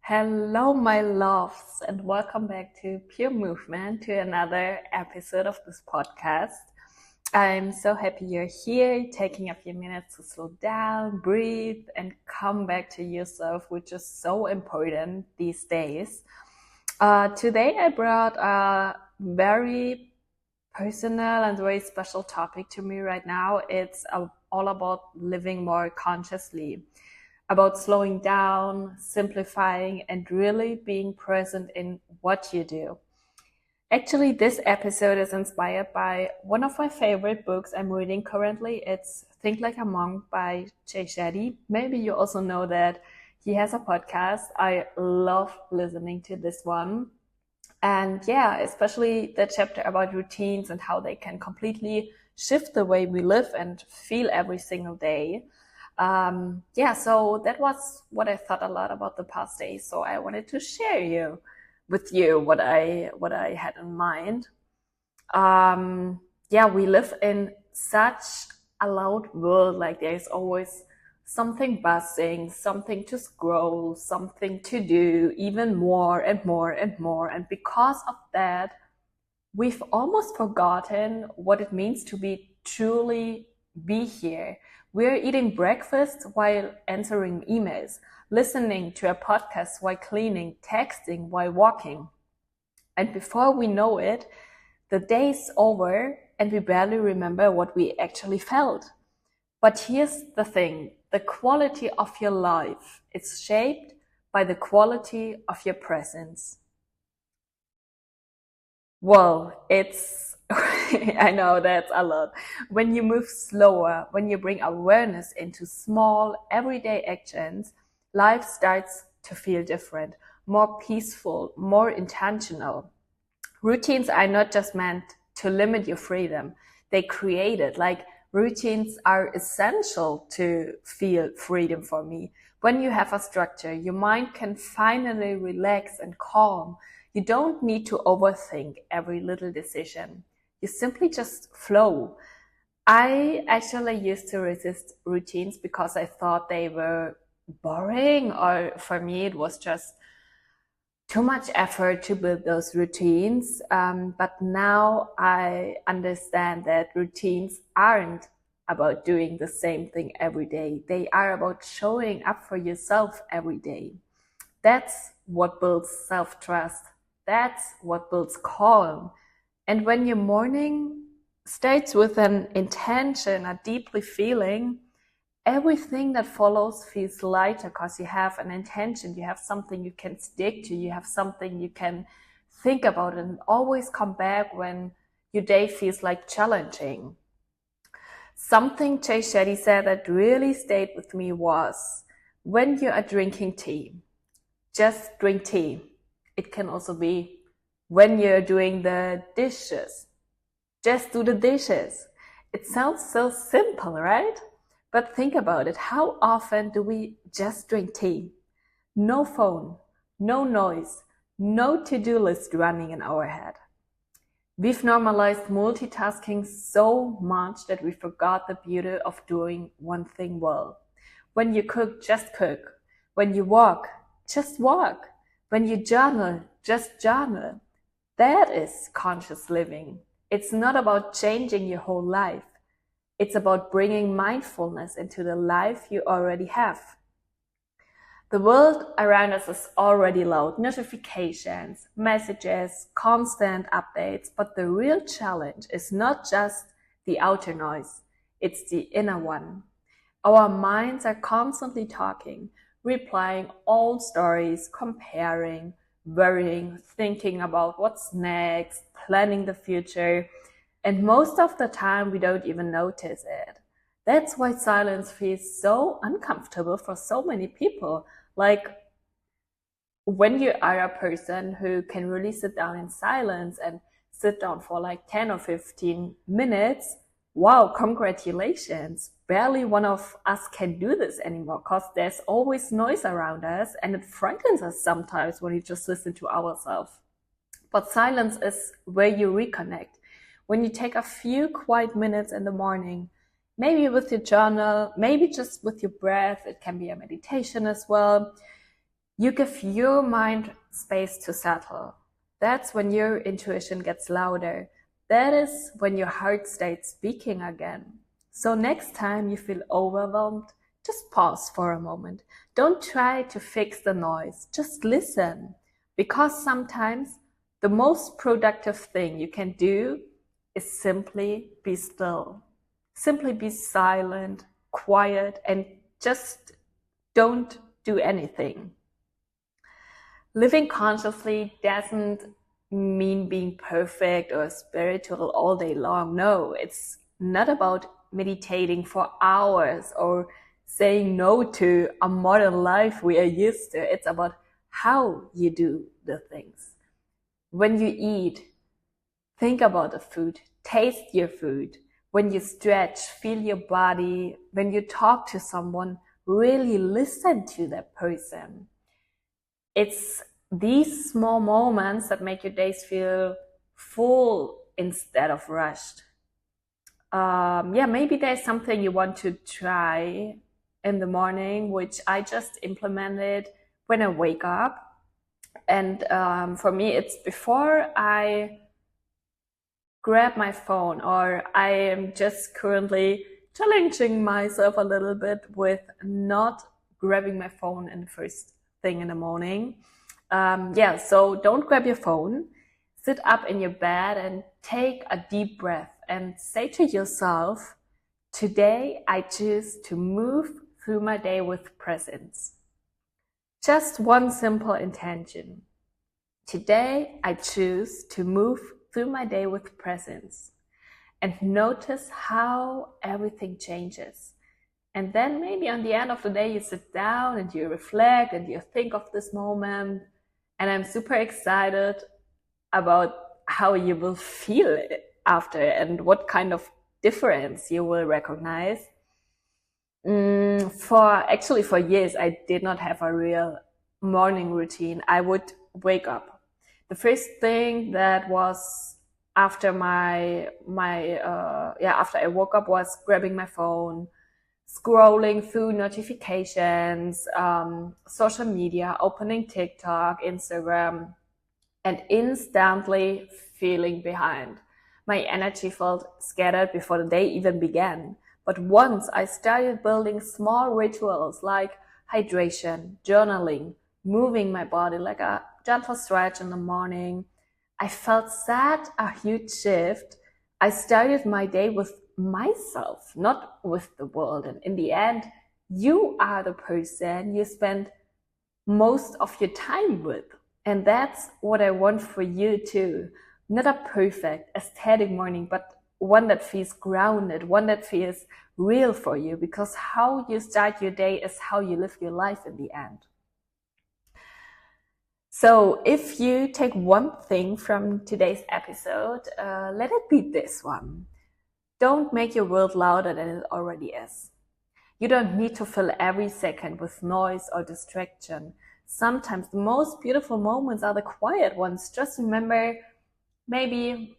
Hello, my loves, and welcome back to Pure Movement, to another episode of this podcast. I'm so happy you're here, taking a few minutes to slow down, breathe, and come back to yourself, which is so important these days. Today, I brought a very personal and very special topic to me right now. It's all about living more consciously, about slowing down, simplifying, and really being present in what you do. Actually, this episode is inspired by one of my favorite books I'm reading currently. It's Think Like a Monk by Jay Shetty. Maybe you also know that he has a podcast. I love listening to this one. And yeah, especially the chapter about routines and how they can completely shift the way we live and feel every single day. So that was what I thought a lot about the past days. So I wanted to share with you what I had in mind. We live in such a loud world. Like there's always something buzzing, something to scroll, something to do, even more and more and more. And because of that, we've almost forgotten what it means to truly be here. We're eating breakfast while answering emails, listening to a podcast while cleaning, texting while walking. And before we know it, the day's over and we barely remember what we actually felt. But here's the thing, the quality of your life is shaped by the quality of your presence. Well, I know that's a lot. When you move slower, when you bring awareness into small, everyday actions, life starts to feel different, more peaceful, more intentional. Routines are not just meant to limit your freedom. They create it. Like routines are essential to feel freedom for me. When you have a structure, your mind can finally relax and calm. You don't need to overthink every little decision. You simply just flow. I actually used to resist routines because I thought they were boring, or for me, it was just too much effort to build those routines. But now I understand that routines aren't about doing the same thing every day. They are about showing up for yourself every day. That's what builds self-trust. That's what builds calm. And when your morning starts with an intention, a deeply feeling, everything that follows feels lighter because you have an intention, you have something you can stick to, you have something you can think about and always come back when your day feels like challenging. Something Jay Shetty said that really stayed with me was, when you are drinking tea, just drink tea. It can also be when you're doing the dishes, just do the dishes. It sounds so simple, right? But think about it. How often do we just drink tea? No phone, no noise, no to-do list running in our head. We've normalized multitasking so much that we forgot the beauty of doing one thing well. When you cook, just cook. When you walk, just walk. When you journal, just journal. That is conscious living. It's not about changing your whole life. It's about bringing mindfulness into the life you already have. The world around us is already loud. Notifications, messages, constant updates. But the real challenge is not just the outer noise. It's the inner one. Our minds are constantly talking, replying old stories, comparing, worrying, thinking about what's next, planning the future. And most of the time, we don't even notice it. That's why silence feels so uncomfortable for so many people. Like when you are a person who can really sit down in silence and sit down for like 10 or 15 minutes, wow, congratulations. Barely one of us can do this anymore because there's always noise around us and it frightens us sometimes when we just listen to ourselves. But silence is where you reconnect. When you take a few quiet minutes in the morning, maybe with your journal, maybe just with your breath, it can be a meditation as well. You give your mind space to settle. That's when your intuition gets louder. That is when your heart starts speaking again. So next time you feel overwhelmed, just pause for a moment. Don't try to fix the noise. Just listen. Because sometimes the most productive thing you can do is simply be still. Simply be silent, quiet, and just don't do anything. Living consciously doesn't mean being perfect or spiritual all day long. No, it's not about meditating for hours or saying no to a modern life we are used to. It's about how you do the things. When you eat, think about the food, taste your food. When you stretch, feel your body. When you talk to someone, really listen to that person. It's these small moments that make your days feel full instead of rushed. Maybe there's something you want to try in the morning, which I just implemented when I wake up. And for me, it's before I grab my phone, or I am just currently challenging myself a little bit with not grabbing my phone in the first thing in the morning. So don't grab your phone. Sit up in your bed and take a deep breath and say to yourself, today I choose to move through my day with presence. Just one simple intention. Today I choose to move through my day with presence, and notice how everything changes. And then maybe on the end of the day, you sit down and you reflect and you think of this moment. And I'm super excited about how you will feel it after and what kind of difference you will recognize. For years, I did not have a real morning routine. I would wake up. The first thing that was after after I woke up was grabbing my phone, scrolling through notifications, social media, opening TikTok, Instagram, and instantly feeling behind. My energy felt scattered before the day even began. But once I started building small rituals like hydration, journaling, moving my body like a gentle stretch in the morning, I felt such a huge shift. I started my day with myself, not with the world. And in the end, you are the person you spend most of your time with. And that's what I want for you too. Not a perfect aesthetic morning, but one that feels grounded, one that feels real for you, because how you start your day is how you live your life in the end. So if you take one thing from today's episode, let it be this one. Don't make your world louder than it already is. You don't need to fill every second with noise or distraction. Sometimes the most beautiful moments are the quiet ones. Just remember, maybe,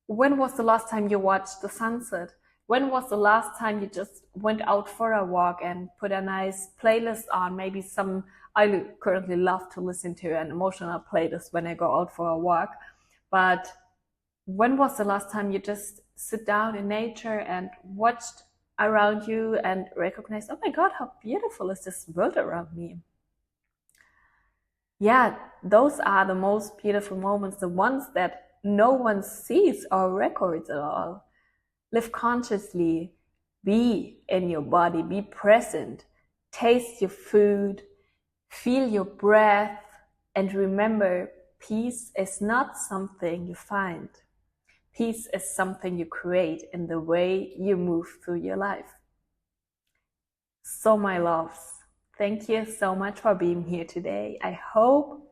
when was the last time you watched the sunset? When was the last time you just went out for a walk and put a nice playlist on? Maybe I currently love to listen to an emotional playlist when I go out for a walk. But when was the last time you just sit down in nature and watched around you and recognized, oh my God, how beautiful is this world around me? Yeah, those are the most beautiful moments, the ones that no one sees or records at all. Live consciously, be in your body, be present, taste your food, feel your breath, and remember, peace is not something you find. Peace is something you create in the way you move through your life. So my loves, thank you so much for being here today. I hope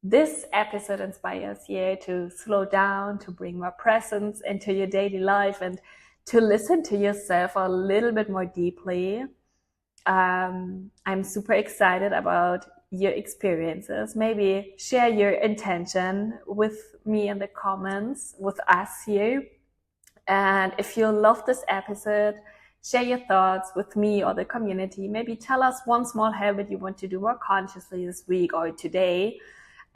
this episode inspires you to slow down, to bring more presence into your daily life, and to listen to yourself a little bit more deeply. I'm super excited about your experiences. Maybe share your intention with me in the comments, with us here. And if you love this episode, Share your thoughts with me or the community. Maybe tell us one small habit you want to do more consciously this week or today.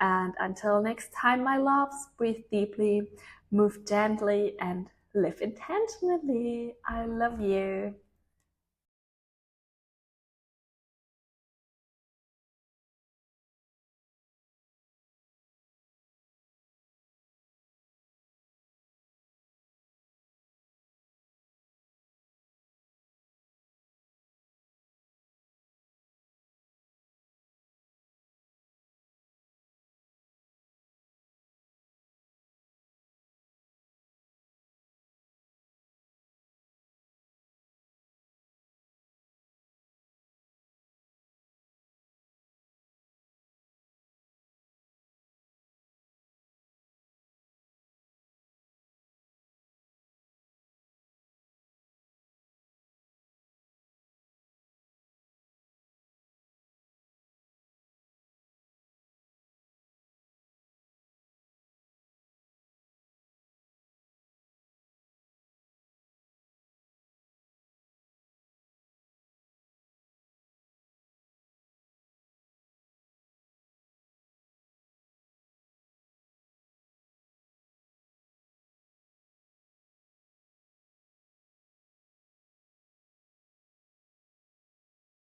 And until next time, my loves, breathe deeply, move gently, and live intentionally. I love you.